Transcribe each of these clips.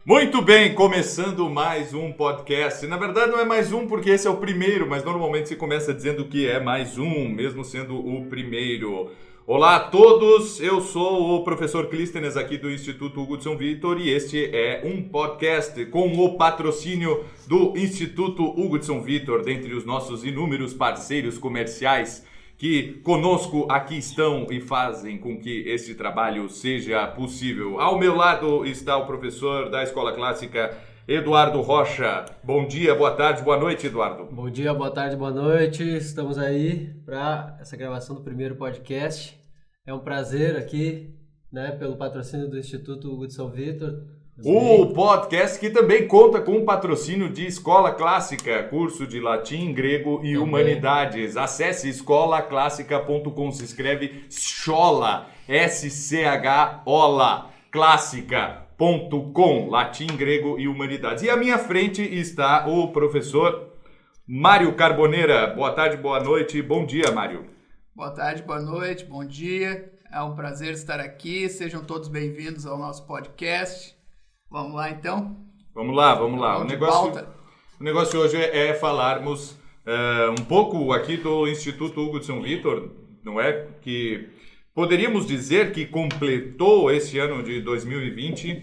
Muito bem, começando mais um podcast. Na verdade não é mais um porque esse é o primeiro, mas normalmente se começa dizendo que é mais um, mesmo sendo o primeiro. Olá a todos, eu sou o professor Clístenes aqui do Instituto Hugo de São Vítor e este é um podcast com o patrocínio do Instituto Hugo de São Vítor, dentre os nossos inúmeros parceiros comerciais que conosco aqui estão e fazem com que este trabalho seja possível. Ao meu lado está o professor da Escola Clássica, Eduardo Rocha. Bom dia, boa tarde, boa noite, Eduardo. Bom dia, boa tarde, boa noite. Estamos aí para essa gravação do primeiro podcast. É um prazer aqui, pelo patrocínio do Instituto Hugo de São Vítor. O podcast que também conta com o patrocínio de Escola Clássica, curso de Latim, Grego e Humanidades. Acesse escolaclássica.com, se escreve Schola, S-C-H-O-L-A, clássica.com, Latim, Grego e Humanidades. E à minha frente está o professor Mário Carboneira. Boa tarde, boa noite, bom dia, Mário. Boa tarde, boa noite, bom dia. É um prazer estar aqui. Sejam todos bem-vindos ao nosso podcast. Vamos lá, então? Vamos lá. O negócio hoje é falarmos um pouco aqui do Instituto Hugo de São Vítor, não é? Que poderíamos dizer que completou esse ano de 2020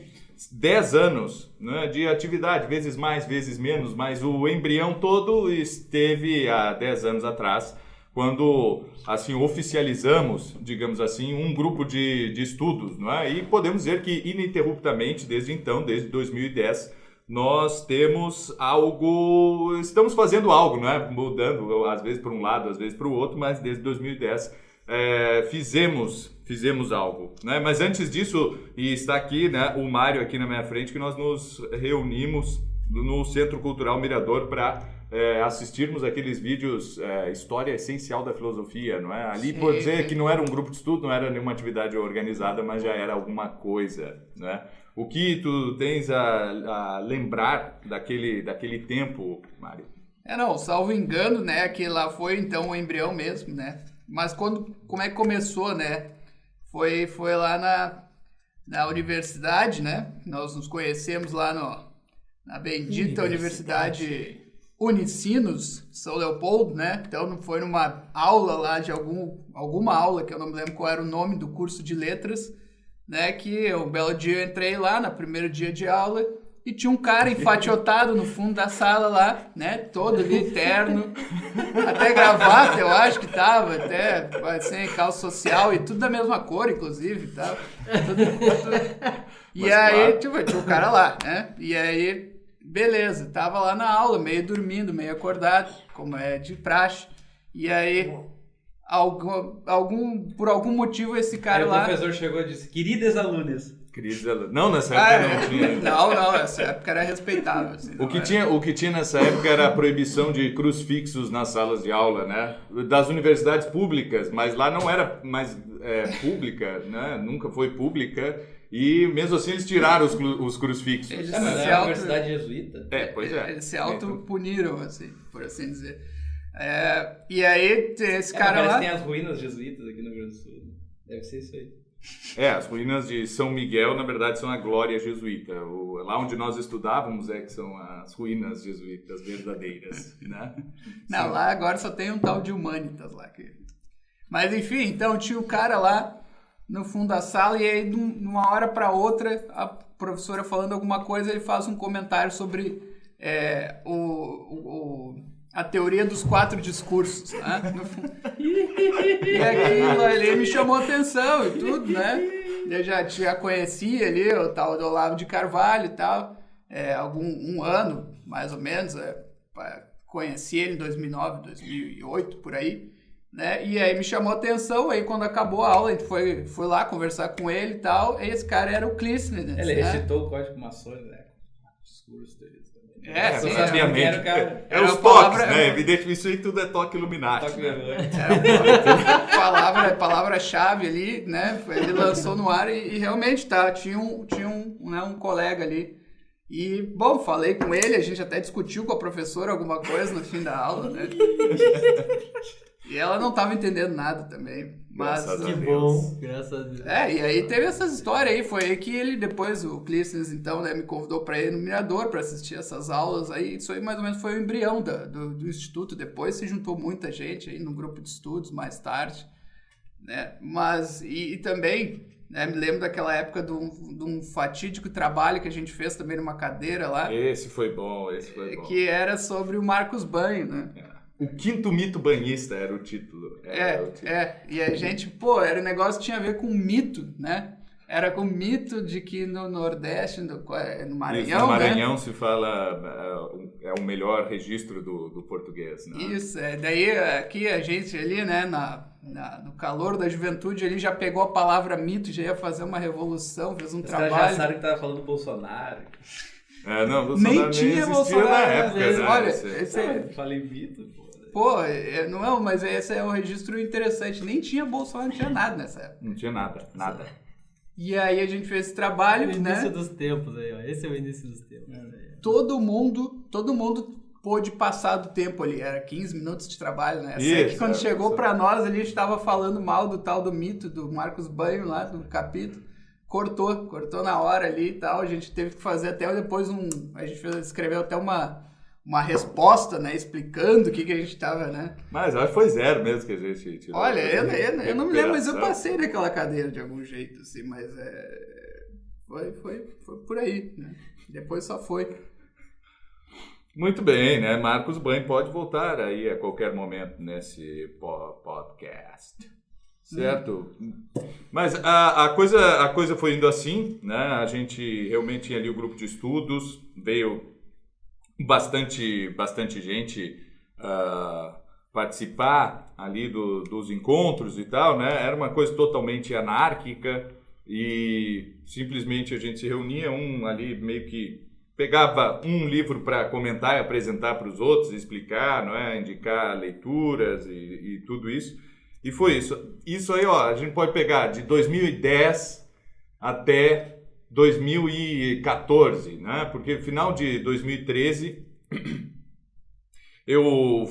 10 anos, né, de atividade, vezes mais, vezes menos, mas o embrião todo esteve há 10 anos atrás, quando assim oficializamos, digamos assim, um grupo de estudos, não é? E podemos dizer que ininterruptamente, desde então, desde 2010, nós temos algo, estamos fazendo algo, não é? Mudando, às vezes para um lado, às vezes para o outro, mas desde 2010 fizemos algo, né? Mas antes disso, e está aqui, né, o Mário aqui na minha frente, que nós nos reunimos no Centro Cultural Mirador para assistirmos aqueles vídeos, História Essencial da Filosofia, não é? Ali, por dizer que não era um grupo de estudo, não era nenhuma atividade organizada, mas já era alguma coisa, né? O que tu tens a lembrar daquele tempo, Mário? Salvo engano, né, que lá foi então o embrião mesmo, né? Mas como é que começou, né? Foi lá na universidade, né? Nós nos conhecemos lá na bendita Universidade Unicinos, São Leopoldo, né? Então foi numa aula lá de alguma aula, que eu não me lembro qual era o nome do curso de letras, né? Que um belo dia eu entrei lá, no primeiro dia de aula, e tinha um cara enfatiotado no fundo da sala lá, né? Todo ali, terno, até gravata, eu acho que tava, até sem calça social e tudo da mesma cor, inclusive, tava. E aí, tinha um cara lá, né? E aí, beleza, tava lá na aula, meio dormindo, meio acordado, como é de praxe. E aí, por algum motivo, esse cara lá... Aí o professor chegou e disse, queridas alunas. Não, nessa época não tinha. Não, essa época era respeitável. Assim, o que tinha nessa época era a proibição de crucifixos nas salas de aula, né? Das universidades públicas, mas lá não era mais pública, né? Nunca foi pública. E mesmo assim eles tiraram os crucifixos. Mas é a universidade jesuíta? Pois é. Eles se autopuniram, assim, por assim dizer. E aí esse cara lá... tem as ruínas jesuítas aqui no Rio Grande do Sul. Deve ser isso aí. As ruínas de São Miguel, na verdade, são a glória jesuíta. Lá onde nós estudávamos que são as ruínas jesuítas verdadeiras, né? Não, lá agora só tem um tal de Humanitas lá. Mas enfim, então tinha o cara lá no fundo da sala e aí de uma hora para outra a professora falando alguma coisa, ele faz um comentário sobre a teoria dos 4 discursos, né? E aquilo ali me chamou a atenção e tudo, né? Eu já conhecia ali o tal do Olavo de Carvalho e tal, um ano, mais ou menos, conheci ele em 2009, 2008, por aí, né? E aí me chamou a atenção, aí quando acabou a aula, a gente foi lá conversar com ele e tal, e esse cara era o Clístenes, né? Ele recitou o Código Maçônico, né? Discurso dele. Sabiamente. Os toques, né? Evidentemente, isso aí tudo é toque Illuminati. Palavra-chave ali, né? Ele lançou no ar e realmente tinha um colega ali. E, bom, falei com ele, a gente até discutiu com a professora alguma coisa no fim da aula, né? E ela não tava entendendo nada também. Mas, que bom, graças a Deus. E aí teve essas histórias aí, foi aí que ele depois, o Clístenes, então, né, me convidou para ir no Mirador para assistir essas aulas aí, isso aí mais ou menos foi o embrião do Instituto, depois se juntou muita gente aí no grupo de estudos mais tarde, né, mas, e também, né, me lembro daquela época de um fatídico trabalho que a gente fez também numa cadeira lá. Esse foi bom. Que era sobre o Marcos Banho, né. O quinto mito banhista era o título. E a gente, era um negócio que tinha a ver com mito, né? Era com o mito de que no Nordeste, no Maranhão, isso, no Maranhão, né? Se fala, é o melhor registro do português, né? Isso, daí aqui a gente ali, né, no calor da juventude, ele já pegou a palavra mito, já ia fazer uma revolução, fez um trabalho. Os caras já sabem que tava falando do Bolsonaro. Não, Bolsonaro nem tinha Bolsonaro na época, né? Olha, falei mito, não, mas esse é um registro interessante. Nem tinha Bolsonaro, não tinha nada nessa época. Não tinha nada. E aí a gente fez esse trabalho, né? O início dos tempos aí, ó. Esse é o início dos tempos. Todo mundo pôde passar do tempo ali. Era 15 minutos de trabalho, né? Sei que quando chegou pra nós ali, a gente tava falando mal do tal do mito, do Marcos Banho lá, do capítulo. Cortou na hora ali e tal. A gente teve que fazer até depois a gente escreveu até uma resposta, né, explicando o que a gente tava, né? Mas acho que foi 0 mesmo que a gente tirou. Olha, eu não me lembro, mas eu passei naquela cadeira de algum jeito, assim, mas foi por aí, né? Depois só foi. Muito bem, né? Marcos Banho pode voltar aí a qualquer momento nesse podcast. Certo? Mas a coisa foi indo assim, né? A gente realmente tinha ali o grupo de estudos, veio bastante gente participar ali dos encontros e tal, né? Era uma coisa totalmente anárquica e simplesmente a gente se reunia, ali meio que pegava um livro para comentar e apresentar para os outros, explicar, não é? Indicar leituras e tudo isso. E foi isso. Isso aí, ó, a gente pode pegar de 2010 até 2014, né? Porque no final de 2013 eu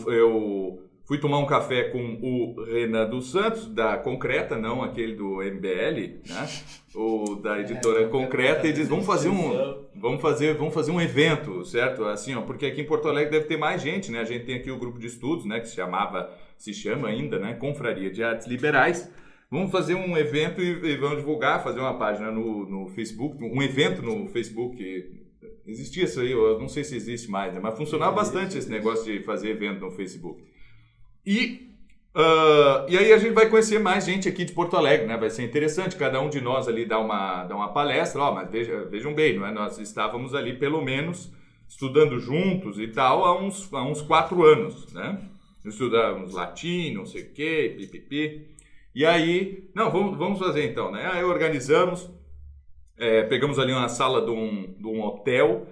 fui tomar um café com o Renan dos Santos, da Concreta, não aquele do MBL, né? O da editora Concreta, e diz, vamos fazer um evento, certo? Assim, ó, porque aqui em Porto Alegre deve ter mais gente, né? A gente tem aqui o grupo de estudos, né, que se chama ainda, né, Confraria de Artes Liberais. Vamos fazer um evento e vamos divulgar, fazer uma página no Facebook, um evento no Facebook. Existia isso aí, eu não sei se existe mais, né? Mas funcionava bastante esse negócio de fazer evento no Facebook. E aí a gente vai conhecer mais gente aqui de Porto Alegre, né? Vai ser interessante, cada um de nós ali dá uma palestra, mas vejam bem, não é? Nós estávamos ali pelo menos estudando juntos e tal há uns 4 anos, né? Estudávamos latim, não sei o quê, pipipi. E aí, vamos fazer então, né? Aí organizamos, pegamos ali uma sala de um hotel,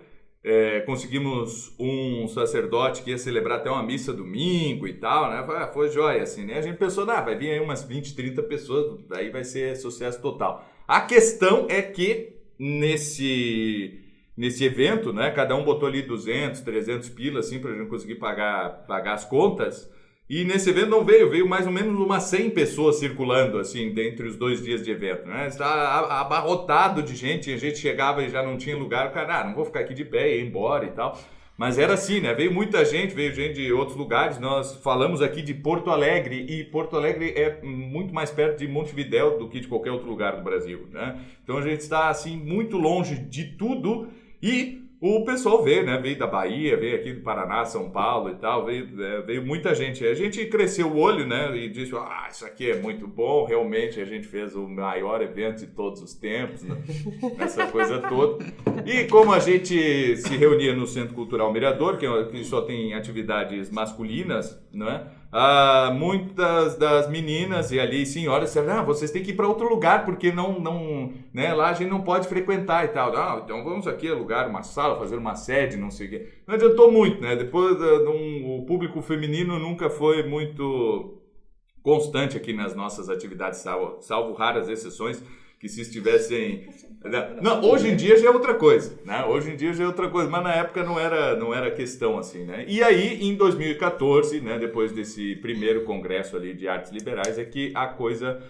conseguimos um sacerdote que ia celebrar até uma missa domingo e tal, né? Foi joia, assim, né? A gente pensou, vai vir aí umas 20, 30 pessoas, daí vai ser sucesso total. A questão é que nesse evento, né? Cada um botou ali 200, 300 pilas, assim, pra gente conseguir pagar as contas. E nesse evento não veio mais ou menos umas 100 pessoas circulando, assim, dentre os 2 dias de evento, né? Está abarrotado de gente, a gente chegava e já não tinha lugar, o cara, não vou ficar aqui de pé, ia embora e tal. Mas era assim, né? Veio muita gente, veio gente de outros lugares, nós falamos aqui de Porto Alegre, e Porto Alegre é muito mais perto de Montevidéu do que de qualquer outro lugar do Brasil, né? Então a gente está, assim, muito longe de tudo e o pessoal veio, né? Veio da Bahia, veio aqui do Paraná, São Paulo e tal, veio muita gente. A gente cresceu o olho, né? E disse, isso aqui é muito bom, realmente a gente fez o maior evento de todos os tempos, né? Essa coisa toda. E como a gente se reunia no Centro Cultural Mirador, que só tem atividades masculinas, né? Muitas das meninas e ali senhoras disseram, vocês têm que ir para outro lugar, porque né, lá a gente não pode frequentar e tal. Então vamos aqui alugar uma sala, fazer uma sede, não sei o quê. Não adiantou muito, né? Depois o público feminino nunca foi muito constante aqui nas nossas atividades, salvo raras exceções. que se estivessem... Não, hoje em dia já é outra coisa, né? Hoje em dia já é outra coisa, mas na época não era questão assim, né? E aí, em 2014, né, depois desse primeiro congresso ali de artes liberais, é que a coisa...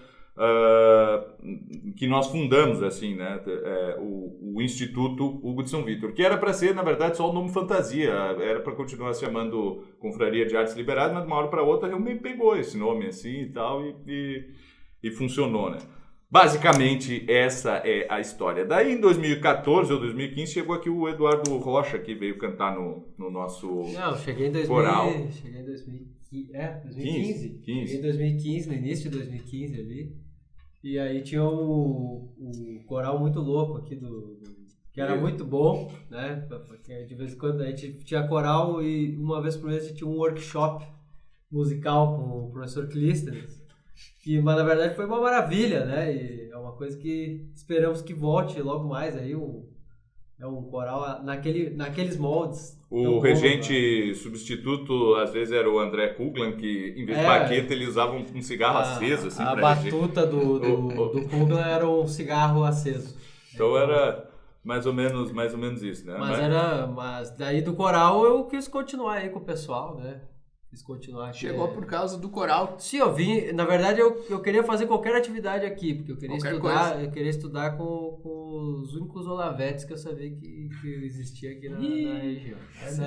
que nós fundamos, assim, né, o Instituto Hugo de São Vítor, que era para ser, na verdade, só o nome fantasia, era para continuar se chamando Confraria de Artes Liberais, mas de uma hora para outra realmente pegou esse nome assim e tal, e funcionou, né? Basicamente, essa é a história. Daí, em 2014 ou 2015, chegou aqui o Eduardo Rocha, que veio cantar no nosso cheguei em coral. Cheguei em 2015. 2015. Cheguei em 2015, no início de 2015 ali. E aí tinha o coral muito louco aqui, que era muito bom, né? Porque de vez em quando a gente tinha coral e uma vez por mês a gente tinha um workshop musical com o professor Clístenes. Mas na verdade foi uma maravilha, né? E é uma coisa que esperamos que volte logo mais aí. É um coral naqueles moldes. O regente substituto, às vezes, era o André Kuglan, que em vez de baqueta ele usava um cigarro aceso. Assim, a batuta do Kuglan era um cigarro aceso. Então era mais ou menos isso, né? Mas daí do coral eu quis continuar aí com o pessoal, né? Chegou por causa do coral. Sim, eu vim. Na verdade, eu queria fazer qualquer atividade aqui, porque eu queria estudar com os únicos olavetes que eu sabia que existia aqui na região. Isso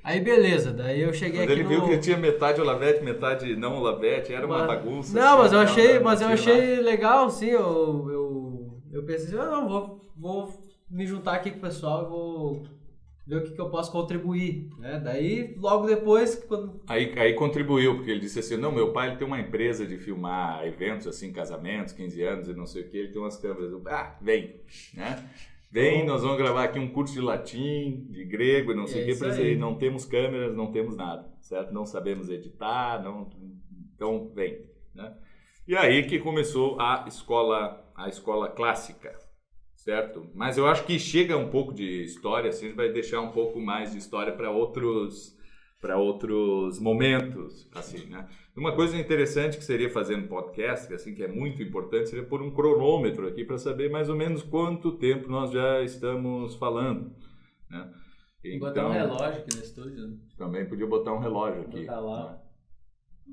aí beleza. Daí eu cheguei aqui. Ele viu que tinha metade olavete, metade não olavete, era uma bagunça. Não, assim, mas eu achei legal, sim. Eu pensei assim, vou me juntar aqui com o pessoal e vou ver o que eu posso contribuir, né? Daí, logo depois... Aí contribuiu, porque ele disse assim, não, meu pai ele tem uma empresa de filmar eventos, assim, casamentos, 15 anos e não sei o que, ele tem umas câmeras. Vem, né? Vem, nós vamos gravar aqui um curso de latim, de grego e não sei o que, para dizer, não temos câmeras, não temos nada, certo? Não sabemos editar, então vem, né? E aí que começou a escola clássica. Certo? Mas eu acho que chega um pouco de história, assim, a gente vai deixar um pouco mais de história para outros momentos, assim, né? Uma coisa interessante que seria fazer um podcast, assim, que é muito importante, seria pôr um cronômetro aqui para saber mais ou menos quanto tempo nós já estamos falando, né? Então, botar um relógio aqui no estúdio. Também podia botar um relógio aqui. Botar lá. Né?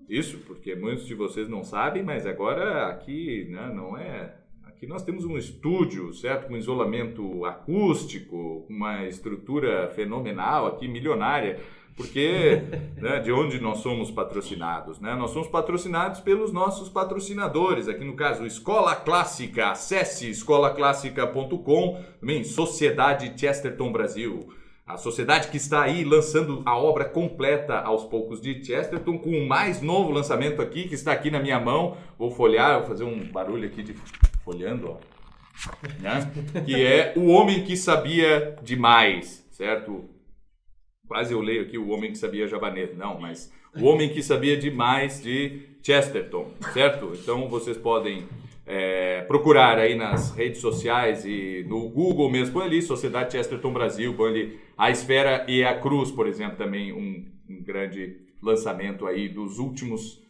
Isso, porque muitos de vocês não sabem, mas agora aqui, né, não é... Aqui nós temos um estúdio, certo? Com isolamento acústico, uma estrutura fenomenal aqui, milionária, porque né, de onde nós somos patrocinados, né? Nós somos patrocinados pelos nossos patrocinadores, aqui no caso Escola Clássica, acesse escolaclássica.com, também Sociedade Chesterton Brasil, a sociedade que está aí lançando a obra completa aos poucos de Chesterton, com o mais novo lançamento aqui, que está aqui na minha mão, vou folhear, vou fazer um barulho aqui de... folhando, ó, né? Que é O Homem que Sabia Demais, certo? Quase eu leio aqui O Homem que Sabia Javanês, não, mas O Homem que Sabia Demais de Chesterton, certo? Então vocês podem procurar aí nas redes sociais e no Google mesmo, põe ali Sociedade Chesterton Brasil, põe ali A Esfera e a Cruz, por exemplo, também um grande lançamento aí dos últimos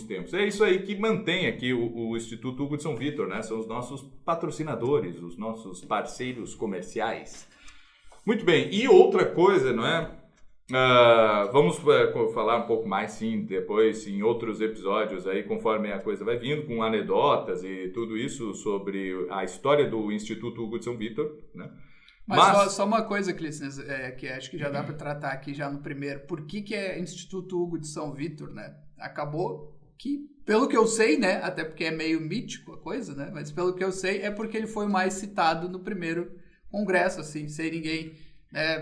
tempos. É isso aí que mantém aqui o Instituto Hugo de São Vítor, né? São os nossos patrocinadores, os nossos parceiros comerciais. Muito bem, e outra coisa, não é? Vamos falar um pouco mais, sim, depois, em outros episódios aí, conforme a coisa vai vindo, com anedotas e tudo isso sobre a história do Instituto Hugo de São Vítor, né? Mas só uma coisa, Clístenes, que acho que já dá para tratar aqui já no primeiro. Por que é Instituto Hugo de São Vítor, né? Acabou que, pelo que eu sei, né? Até porque é meio mítico a coisa, né? Mas pelo que eu sei, é porque ele foi mais citado no primeiro congresso, assim, sem ninguém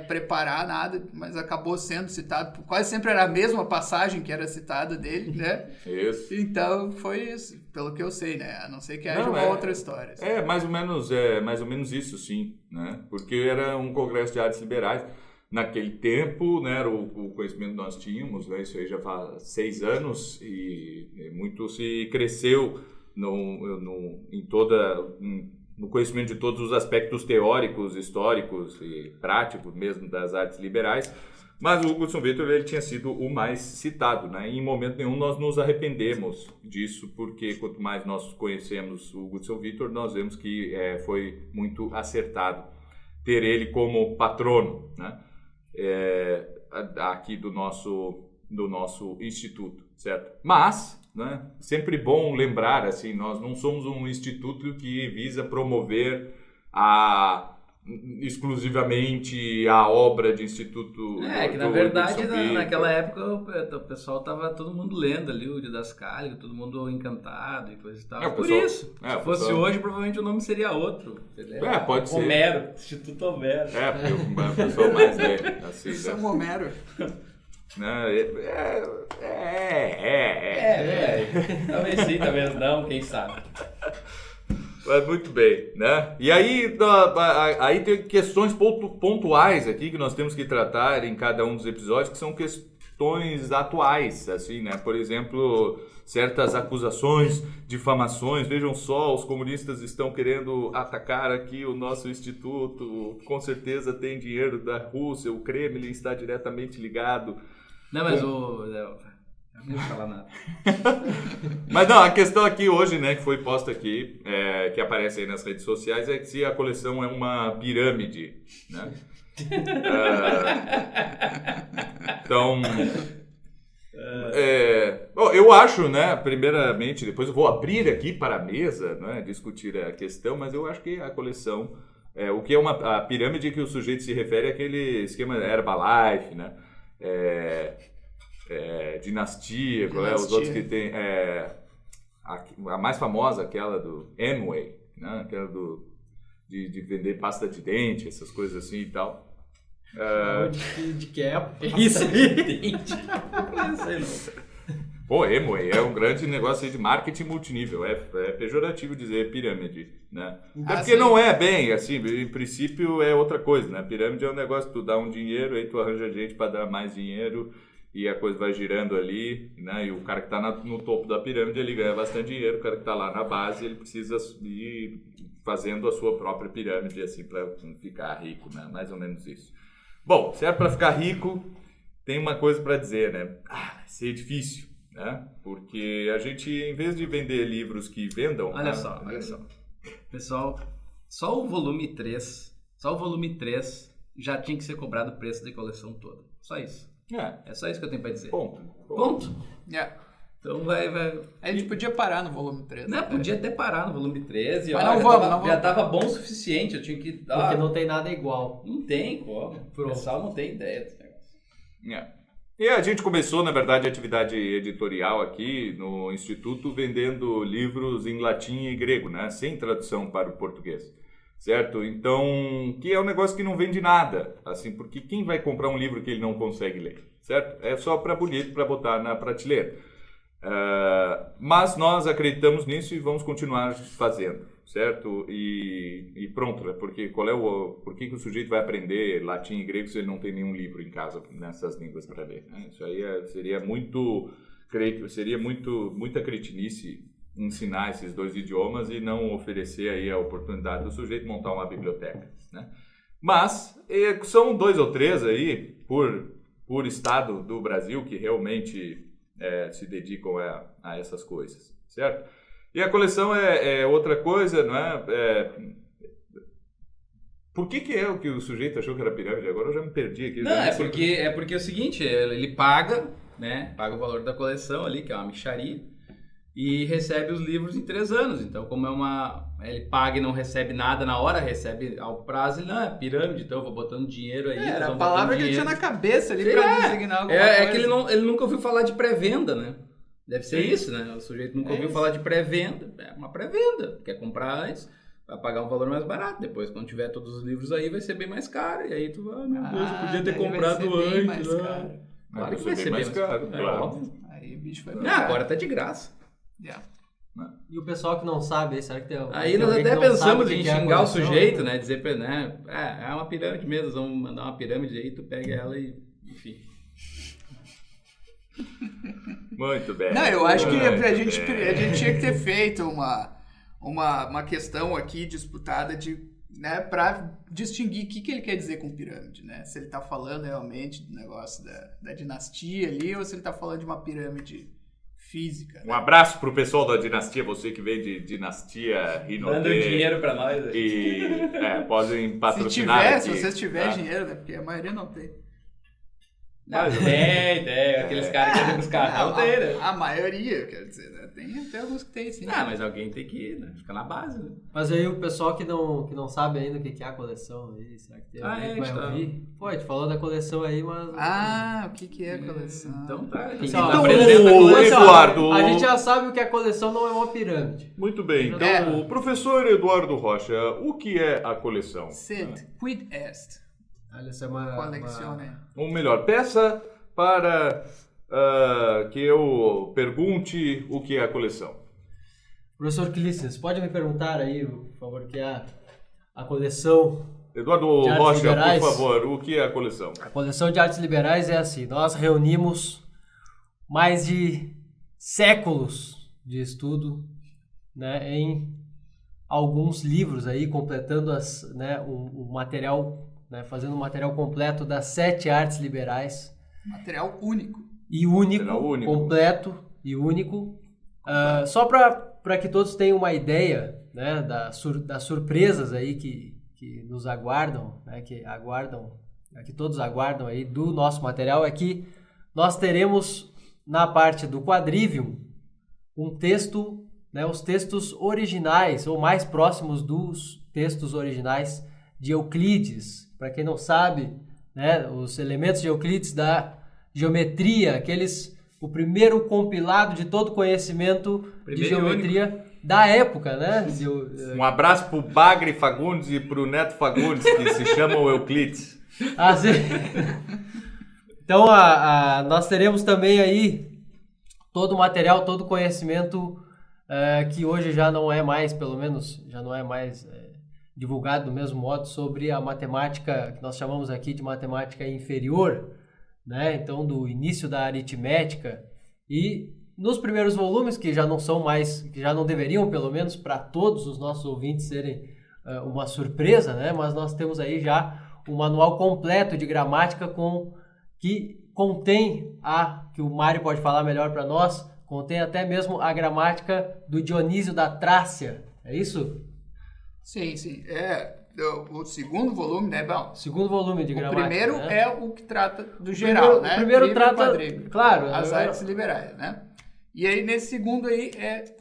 preparar nada, mas acabou sendo citado. Quase sempre era a mesma passagem que era citada dele, né? Isso. Então, foi isso, pelo que eu sei, né? A não ser que haja uma outra história. Assim. Mais ou menos isso, sim, né? Porque era um congresso de artes liberais. Naquele tempo, né, era o conhecimento que nós tínhamos, né? Isso aí já faz 6 anos e muito se cresceu em no conhecimento de todos os aspectos teóricos, históricos e práticos mesmo das artes liberais, mas o Hudson Victor ele tinha sido o mais citado, né? E em momento nenhum nós nos arrependemos disso, porque quanto mais nós conhecemos o Hudson Victor, nós vemos que foi muito acertado ter ele como patrono, né? Aqui do nosso instituto, certo? Mas, né, sempre bom lembrar, assim, nós não somos um instituto que visa promover exclusivamente a obra de instituto. Que na verdade naquela época o pessoal tava todo mundo lendo ali o Didascálico, todo mundo encantado e coisa e tal. Por isso, se fosse hoje provavelmente o nome seria outro. Pode ser. Homero, Instituto Homero. Porque o pessoal mais assim, São Homero. Talvez sim, talvez não, quem sabe. Mas muito bem, né? E aí tem questões pontuais aqui que nós temos que tratar em cada um dos episódios, que são questões atuais, assim, né? Por exemplo, certas acusações, difamações. Vejam só, os comunistas estão querendo atacar aqui o nosso instituto, com certeza tem dinheiro da Rússia, o Kremlin está diretamente ligado. Não, mas não vou falar nada. Mas não, a questão aqui hoje, né, que foi posta aqui, que aparece aí nas redes sociais, é que se a coleção é uma pirâmide, né? Então, bom, eu acho, né, primeiramente, depois eu vou abrir aqui para a mesa, né, discutir a questão, mas eu acho que a coleção, o que é a pirâmide que o sujeito se refere àquele esquema Herbalife, né? Dinastia, os outros que tem a mais famosa, aquela do Amway, né? Aquela de vender pasta de dente, essas coisas assim e tal. De que é isso aí, dente. Não sei não. Pô, Amway é um grande negócio aí de marketing multinível. É pejorativo dizer pirâmide, né? Porque não é bem, assim, em princípio é outra coisa, né? Pirâmide é um negócio que tu dá um dinheiro, aí tu arranja gente para dar mais dinheiro e a coisa vai girando ali, né? E o cara que tá no topo da pirâmide, ele ganha bastante dinheiro, o cara que tá lá na base, ele precisa ir fazendo a sua própria pirâmide, assim, para ficar rico, né? Mais ou menos isso. Bom, se é para ficar rico, tem uma coisa para dizer, né? Vai ser difícil. Né? Porque a gente, em vez de vender livros que vendam... Olha só. Pessoal, só o volume 3 já tinha que ser cobrado o preço da coleção toda. Só isso. É só isso que eu tenho para dizer. Ponto. Então vai... A gente podia parar no volume 3. Não, podia até parar no volume 13. Mas não vamos. Já tava bom o suficiente, eu tinha que... Porque não tem nada igual. Não tem como. O pessoal não tem ideia desse negócio. E a gente começou, na verdade, a atividade editorial aqui no Instituto vendendo livros em latim e grego, né? Sem tradução para o português, certo? Então, que é um negócio que não vende nada, assim, porque quem vai comprar um livro que ele não consegue ler, certo? É só para bonito, para botar na prateleira. Mas nós acreditamos nisso e vamos continuar fazendo, certo? E pronto, né? Porque por que o sujeito vai aprender latim e grego se ele não tem nenhum livro em casa nessas línguas para ler? Né? Isso aí seria muita cretinice ensinar esses dois idiomas e não oferecer aí a oportunidade do sujeito montar uma biblioteca, né? Mas são 2 ou 3 aí por estado do Brasil que realmente se dedicam a essas coisas, certo? E a coleção é outra coisa, não é? Por que é o que o sujeito achou que era pirâmide? Agora eu já me perdi aqui. Não, é porque é o seguinte, ele paga, né? Paga o valor da coleção ali, que é uma mixaria, e recebe os livros em 3 anos. Então, como ele paga e não recebe nada na hora, recebe ao prazo, ele não, é pirâmide, então eu vou botando dinheiro aí. Era a palavra que ele tinha na cabeça ali pra designar alguma coisa. É que ele nunca ouviu falar de pré-venda, né? Deve ser isso, né? O sujeito nunca ouviu falar de pré-venda. É uma pré-venda. Quer comprar antes, vai pagar um valor mais barato. Depois, quando tiver todos os livros aí, vai ser bem mais caro. E aí tu vai, meu Deus, eu podia ter comprado antes. Claro que vai ser bem mais caro. Claro. Aí o bicho vai agora tá de graça. E o pessoal que não sabe, será que tem... Aí nós até pensamos em xingar o sujeito, né? Dizer pra ele, né? É uma pirâmide mesmo, vamos mandar uma pirâmide aí, tu pega ela e... Enfim. Muito bem. Não, eu acho que a gente tinha que ter feito uma questão aqui disputada né, para distinguir o que ele quer dizer com pirâmide, né? Se ele está falando realmente do negócio da dinastia ali ou se ele está falando de uma pirâmide física. Um abraço pro pessoal da dinastia, você que vem de dinastia Rinode. Dando dinheiro para nós. E podem patrocinar se vocês tiverem dinheiro, né? Porque a maioria não tem. Não, tem. Aqueles caras que andam com os carros. Não tem, né? A maioria, quero dizer, né? Tem alguns que tem, sim. Mas alguém tem que ir, né? Fica na base, né? Mas aí o pessoal que não sabe ainda o que é a coleção aí, será que tem alguém que vai ouvir? Pô, a gente falou da coleção aí, mas... o que é a coleção? Então tá. Então, Eduardo... A gente já sabe o que a coleção não é uma pirâmide. Muito bem. Então, o professor Eduardo Rocha, o que é a coleção? Sed, quid est? Essa é uma... Ou melhor, peça para que eu pergunte o que é a coleção. Professor Clístenes, pode me perguntar aí, por favor, o que é a coleção Eduardo de Artes Rocha, Liberais? por favor, o que é a coleção? A coleção de artes liberais é assim, nós reunimos mais de séculos de estudo, né, em alguns livros aí, completando o material, né, fazendo um material completo das 7 artes liberais. Material único. Completo e único. Só para que todos tenham uma ideia, né, das surpresas aí que nos aguardam, né, que todos aguardam aí do nosso material, é que nós teremos na parte do quadrivium um texto, né, os textos originais ou mais próximos dos textos originais de Euclides. Para quem não sabe, né, os elementos de Euclides da geometria, o primeiro compilado de todo conhecimento de geometria da época, né? Um abraço pro Bagre Fagundes e pro Neto Fagundes, que se chamam Euclides. Sim. Então, nós teremos também aí todo o material, todo o conhecimento que hoje já não é mais, pelo menos, já não é mais divulgado do mesmo modo sobre a matemática que nós chamamos aqui de matemática inferior, né? Então, do início da aritmética, e nos primeiros volumes, que já não são mais, que já não deveriam, pelo menos para todos os nossos ouvintes serem uma surpresa, né? Mas nós temos aí já um manual completo de gramática que contém que o Mário pode falar melhor para nós, contém até mesmo a gramática do Dionísio da Trácia, é isso? Sim. O segundo volume, né? Bom, segundo volume de gramática. O primeiro, né, é o que trata do geral, né? O primeiro trata, claro, as artes liberais, né? E aí, nesse segundo aí,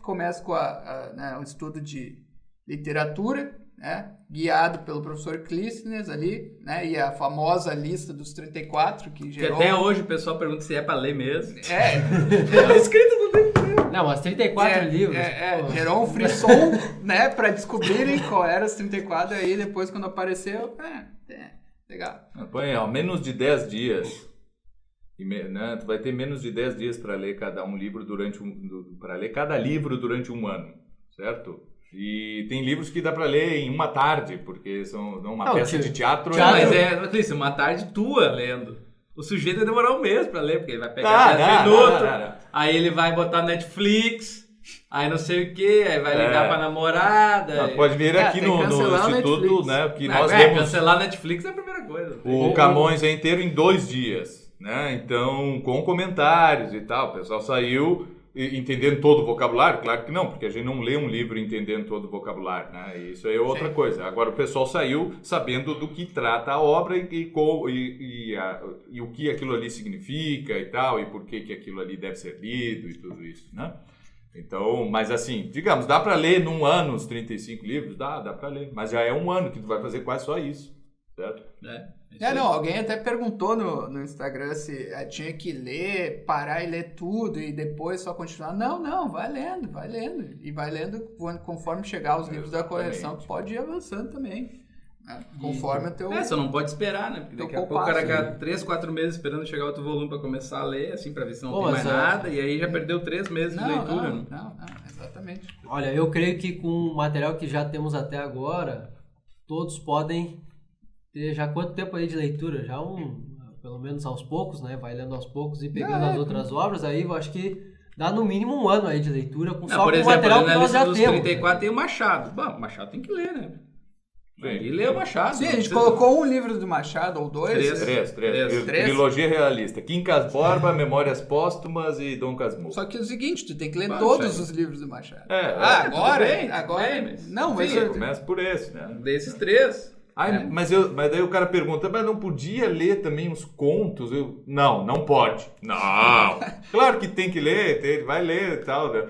começa com o estudo de literatura, né? Guiado pelo professor Clístenes ali, né? E a famosa lista dos 34, que gerou... Que até hoje o pessoal pergunta se é para ler mesmo. É escrito no livro. Não, mas 34 livros. Gerou um frisson, né? Pra descobrirem qual era os 34, aí depois quando apareceu, legal. Põe, menos de 10 dias. Né, tu vai ter menos de 10 dias para ler cada livro durante um ano, certo? E tem livros que dá para ler em uma tarde, porque são uma peça de teatro. Mas uma tarde tua lendo. O sujeito vai demorar um mês pra ler, porque ele vai pegar 10 minutos, aí ele vai botar Netflix, aí não sei o que, aí vai ligar pra namorada. Pode vir aqui no Instituto, né? Que nós lemos... Cancelar Netflix é a primeira coisa. O Camões é inteiro em 2 dias, né? Então, com comentários e tal, o pessoal saiu entendendo todo o vocabulário? Claro que não, porque a gente não lê um livro entendendo todo o vocabulário, né? Isso aí é outra coisa. Agora o pessoal saiu sabendo do que trata a obra e o que aquilo ali significa e tal, e por que aquilo ali deve ser lido e tudo isso, né? Então, mas assim, digamos, dá para ler num ano os 35 livros? Dá para ler, mas já é um ano que tu vai fazer quase só isso, certo? Alguém até perguntou no Instagram se tinha que ler, parar e ler tudo e depois só continuar. Não, vai lendo. E vai lendo conforme chegar os livros da coleção, que pode ir avançando também. Né? Conforme o teu... Só não pode esperar, né? Porque daqui a pouco o cara fica 3, 4 meses esperando chegar outro volume para começar a ler, assim, para ver se não tem mais nada, e aí já perdeu 3 meses de leitura. Não, exatamente. Olha, eu creio que com o material que já temos até agora, todos podem... Já quanto tempo aí de leitura? Já pelo menos aos poucos, né? Vai lendo aos poucos e pegando as outras obras. Aí eu acho que dá no mínimo um ano aí de leitura com só Por com o exemplo, material que na nós lista já dos temos. 34 tem o Machado. Bom, o Machado tem que ler, né? E lê o Machado. Sim, a gente colocou um livro do Machado, ou dois. Três. Três. Trilogia realista. Quincas Borba, Memórias Póstumas e Dom Casmurro. Só que é o seguinte, tu tem que ler todos os livros do Machado. Agora? Não, mas... Começa por esse, né? Desses 3. Mas daí o cara pergunta, mas não podia ler também uns contos? Não pode. Não! Claro que tem que ler, vai ler e tal. Né?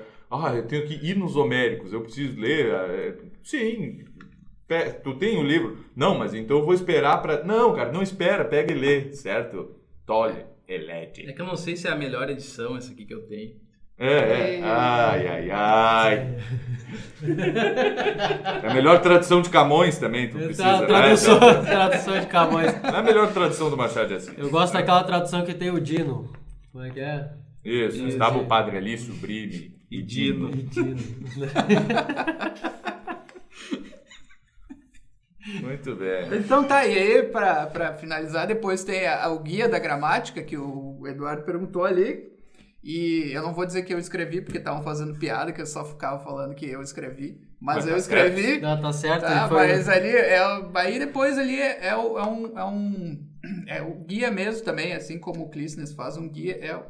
Eu tenho que ir nos homéricos, eu preciso ler. Sim, tu tem o livro? Não, mas então eu vou esperar para... Não, cara, não espera, pega e lê, certo? Tolhe, elete. É que eu não sei se é a melhor edição essa aqui que eu tenho. Ai. É a melhor tradução de Camões também, tu precisa. Tradução de Camões. Não é a melhor tradução do Machado de Assis. Eu gosto daquela tradução que tem o Dino. Como é que é? Isso, estava o padre ali, sublime e Dino. Muito bem. Então tá, e aí pra finalizar, depois tem o guia da gramática, que o Eduardo perguntou ali. E eu não vou dizer que eu escrevi, porque estavam fazendo piada, que eu só ficava falando que eu escrevi. Mas eu escrevi. Tá certo. Mas ali, aí depois ali é o guia mesmo também, assim como o Clístenes faz um guia, é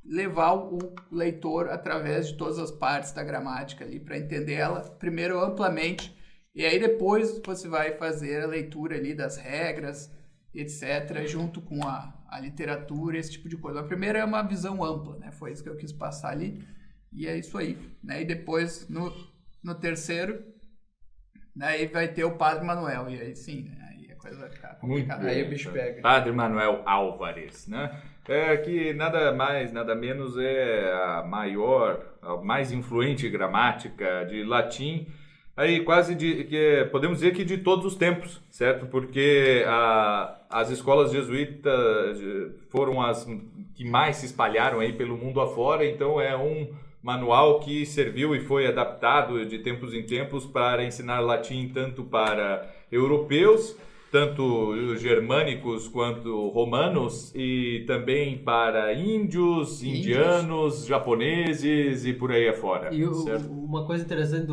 levar o leitor através de todas as partes da gramática ali, para entender ela primeiro amplamente. E aí depois você vai fazer a leitura ali das regras, etc., junto com a literatura, esse tipo de coisa. A primeira é uma visão ampla, né? Foi isso que eu quis passar ali. E é isso aí, né? E depois, no terceiro, aí vai ter o Padre Manuel. E aí sim, né? Aí a coisa vai ficar complicada. Aí o bicho pega. Padre Manuel Álvares, né? Que nada mais, nada menos é a mais influente gramática de latim. Aí quase podemos dizer que de todos os tempos, certo? Porque as escolas jesuítas foram as que mais se espalharam aí pelo mundo afora, então é um manual que serviu e foi adaptado de tempos em tempos para ensinar latim tanto para europeus, tanto germânicos quanto romanos, e também para índios, indianos, japoneses e por aí afora. E uma coisa interessante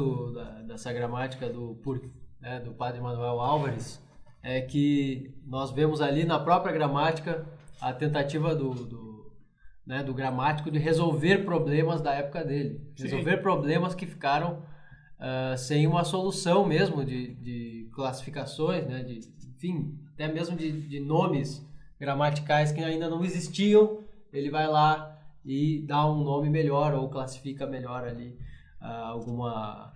dessa gramática do Padre Manuel Álvares é que nós vemos ali na própria gramática a tentativa do gramático de resolver problemas da época dele. Sim. Resolver problemas que ficaram sem uma solução mesmo de classificações, né, enfim, até mesmo de nomes gramaticais que ainda não existiam. Ele vai lá e dá um nome melhor ou classifica melhor ali alguma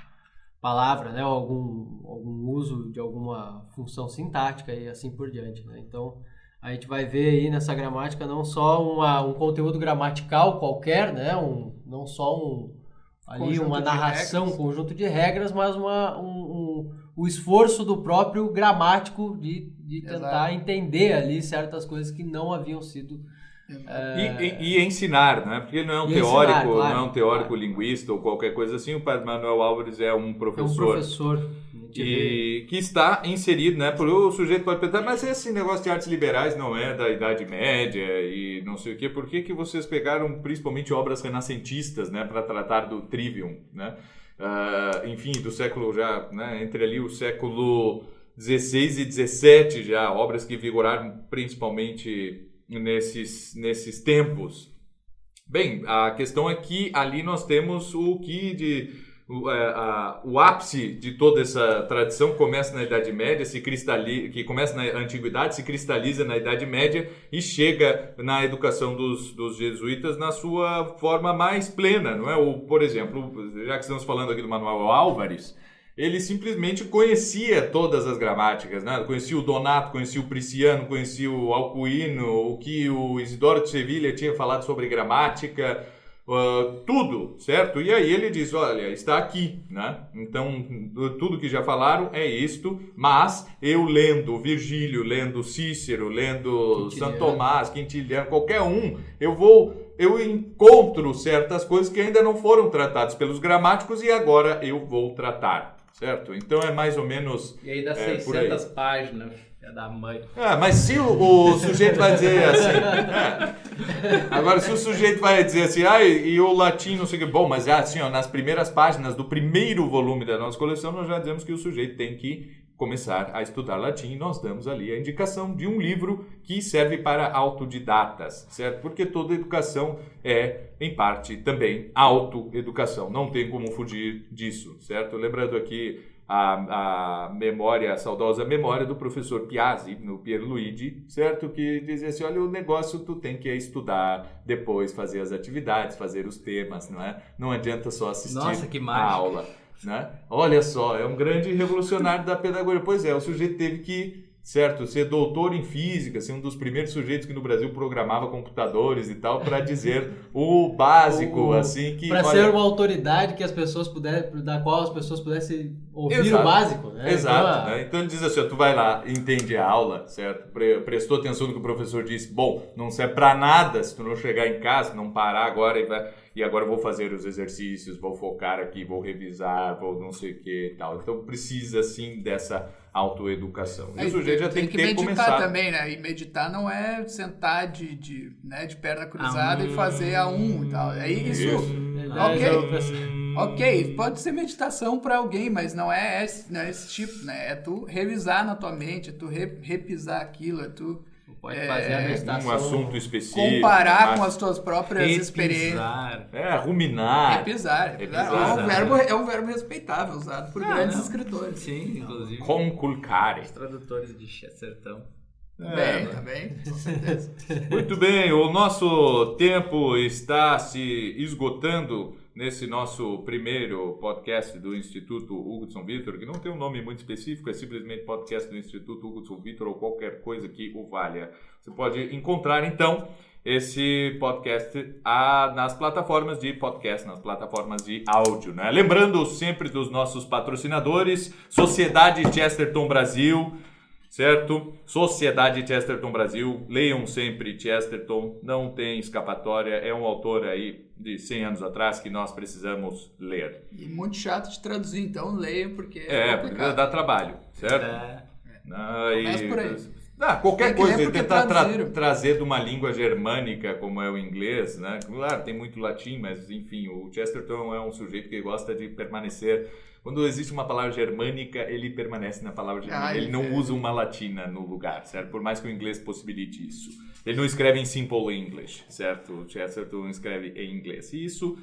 palavra, né, ou algum uso de alguma função sintática e assim por diante, né? Então a gente vai ver aí nessa gramática não só um conteúdo gramatical qualquer, né, não só uma narração, um conjunto de regras, mas o esforço do próprio gramático de tentar entender ali certas coisas que não haviam sido... E ensinar, né? Porque ele não é um teórico, não é um teórico linguista ou qualquer coisa assim. O Padre Manuel Álvares é um professor. É um professor. E que está inserido, né? O sujeito pode pensar, mas esse negócio de artes liberais não é da Idade Média e não sei o quê. Por que vocês pegaram principalmente obras renascentistas, né? Para tratar do trivium, né? Enfim, do século já, né? Entre ali o século XVI e XVII já, obras que vigoraram principalmente nesses tempos. Bem, a questão é que ali nós temos o ápice de toda essa tradição que começa na Idade Média, que começa na Antiguidade, se cristaliza na Idade Média e chega na educação dos jesuítas na sua forma mais plena, não é? Por exemplo, já que estamos falando aqui do Manuel Álvares, ele simplesmente conhecia todas as gramáticas, né? Conhecia o Donato, conhecia o Prisciano, conhecia o Alcuino, o que o Isidoro de Sevilha tinha falado sobre gramática, tudo, certo? E aí ele diz, olha, está aqui, né? Então, tudo que já falaram é isto, mas eu lendo Virgílio, lendo Cícero, lendo Santo Tomás, Quintiliano, qualquer um, eu encontro certas coisas que ainda não foram tratadas pelos gramáticos e agora eu vou tratar, certo? Então é mais ou menos... E aí dá 600 páginas. É da mãe. Mas se o sujeito vai dizer assim... Agora, se o sujeito vai dizer assim, e o latim não sei o que... Bom, mas assim, ó, nas primeiras páginas do primeiro volume da nossa coleção, nós já dizemos que o sujeito tem que começar a estudar latim. E nós damos ali a indicação de um livro que serve para autodidatas, certo? Porque toda educação é, em parte, também autoeducação. Não tem como fugir disso, certo? Lembrando aqui... a saudosa memória do professor Piazzi, no Pierluigi, certo? Que dizia assim, olha, o negócio tu tem que estudar, depois fazer as atividades, fazer os temas, não é? Não adianta só assistir a aula, né? Olha só, é um grande revolucionário da pedagogia. Pois é, o sujeito teve que, certo, ser doutor em física, ser um dos primeiros sujeitos que no Brasil programava computadores e tal, para dizer o básico, assim, que... Para ser uma autoridade que as pessoas da qual as pessoas pudessem ouvir o básico, né? Exato, né? Então ele diz assim, tu vai lá, entende a aula, certo? Prestou atenção no que o professor disse, bom, não serve para nada se tu não chegar em casa, não parar agora e agora eu vou fazer os exercícios, vou focar aqui, vou revisar, vou não sei o que e tal. Então precisa, sim, dessa autoeducação. E o sujeito já tem que ter começado. Meditar também, né? E meditar não é sentar de perna cruzada e fazer a e tal. É isso. Ok, pode ser meditação para alguém, mas não é esse tipo, né? É tu revisar na tua mente, é tu repisar aquilo, é tu... Pode fazer a meditação. Um assunto específico. Comparar com as tuas próprias experiências. Ruminar. Repisar. É um verbo respeitável, usado por grandes escritores. Sim, inclusive. Conculcare. Os tradutores de Sertão. Tá bem, com certeza. Muito bem, o nosso tempo está se esgotando nesse nosso primeiro podcast do Instituto Hugo de São Vítor, que não tem um nome muito específico, é simplesmente podcast do Instituto Hugo de São Vítor ou qualquer coisa que o valha. Você pode encontrar, então, esse podcast nas plataformas de podcast, nas plataformas de áudio, né? Lembrando sempre dos nossos patrocinadores, Sociedade Chesterton Brasil, certo? Sociedade Chesterton Brasil, leiam sempre Chesterton, não tem escapatória, é um autor aí de 100 anos atrás que nós precisamos ler. E muito chato de traduzir, então leiam porque porque dá trabalho, certo? Começa por aí. Qualquer coisa, tentar trazer de uma língua germânica como é o inglês, né? Claro, tem muito latim, mas enfim, o Chesterton é um sujeito que gosta de permanecer... Quando existe uma palavra germânica, ele permanece na palavra germânica. Ele não usa uma latina no lugar, certo? Por mais que o inglês possibilite isso. Ele não escreve em simple English, certo? O Chesterton escreve em inglês. E isso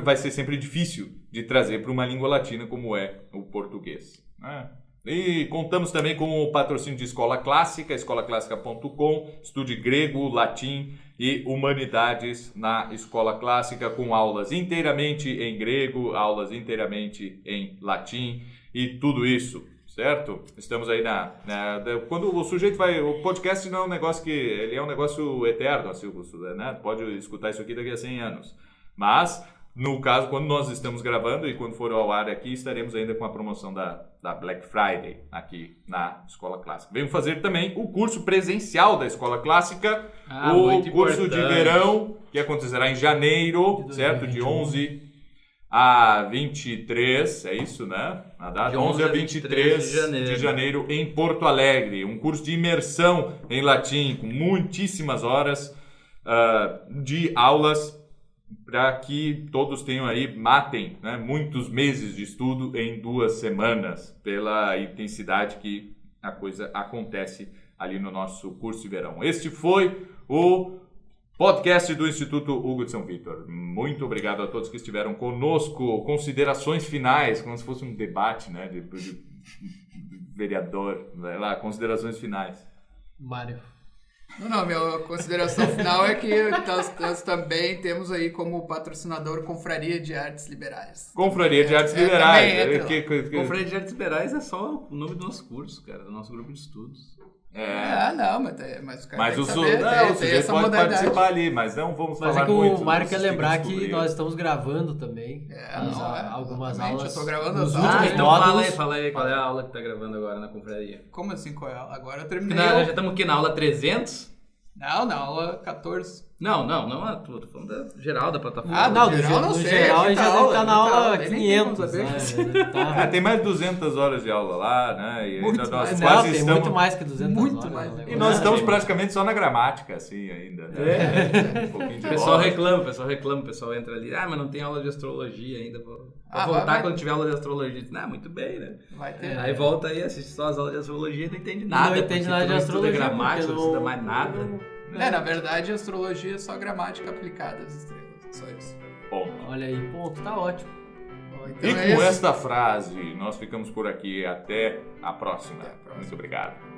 vai ser sempre difícil de trazer para uma língua latina como é o português, né? E contamos também com o patrocínio de Escola Clássica, escolaclássica.com, estude grego, latim e humanidades na Escola Clássica, com aulas inteiramente em grego, aulas inteiramente em latim e tudo isso, certo? Estamos aí quando o sujeito vai... O podcast não é um negócio ele é um negócio eterno, assim, né? Pode escutar isso aqui daqui a 100 anos, mas... No caso, quando nós estamos gravando e quando for ao ar aqui, estaremos ainda com a promoção da Black Friday aqui na Escola Clássica. Venham fazer também o curso presencial da Escola Clássica, o curso de verão, que acontecerá em janeiro, certo? De 11 a 23, é isso, né? A data, 11 a 23 de janeiro em Porto Alegre. Um curso de imersão em latim, com muitíssimas horas de aulas, para que todos tenham matem, né, muitos meses de estudo em 2 semanas, pela intensidade que a coisa acontece ali no nosso curso de verão. Este foi o podcast do Instituto Hugo de São Vítor. Muito obrigado a todos que estiveram conosco. Considerações finais, como se fosse um debate, né, de vereador. Vai lá, considerações finais. Mário. Não, minha consideração final é que nós também temos aí como patrocinador Confraria de Artes Liberais. Confraria de Artes Liberais. Confraria de Artes Liberais é só o nome do nosso curso, cara, do nosso grupo de estudos. Mas o cara o sujeito pode participar ali, mas não vamos falar muito. Mas o Mário quer lembrar que nós estamos gravando também algumas aulas. Eu estou gravando as aulas. Então fala aí qual é a aula que tá gravando agora na confraria. Como assim, qual é a aula? Agora eu terminei. Já estamos aqui na aula 300? Não, na aula 14. Não a tua, tô falando da geral da plataforma. Ah, não, geral, no sei, geral ele já deve estar na aula nem tem como 500, saber. né? Tá. Tem mais de 200 horas de aula lá, né? E Muito ainda nós mais. Não, quase tem estamos... muito mais que 200 Muito horas. mais. né? E nós estamos praticamente só na gramática, assim, ainda. Né? Um pouquinho de O pessoal lógica. reclama, o pessoal entra ali, mas não tem aula de astrologia ainda, vou Ah, voltar vai. quando tiver aula de astrologia. Muito bem, né? Vai ter. Aí volta aí, assiste só as aulas de astrologia e não entende nada. Não entende porque nada tu de não estuda astrologia, gramática, porque não estuda mais nada. Na verdade, a astrologia é só gramática aplicada às estrelas. Só isso. Bom, Olha aí, ponto, tá ótimo. Então e é com isso. esta frase, nós ficamos por aqui. Até a próxima. Até a próxima. Muito obrigado.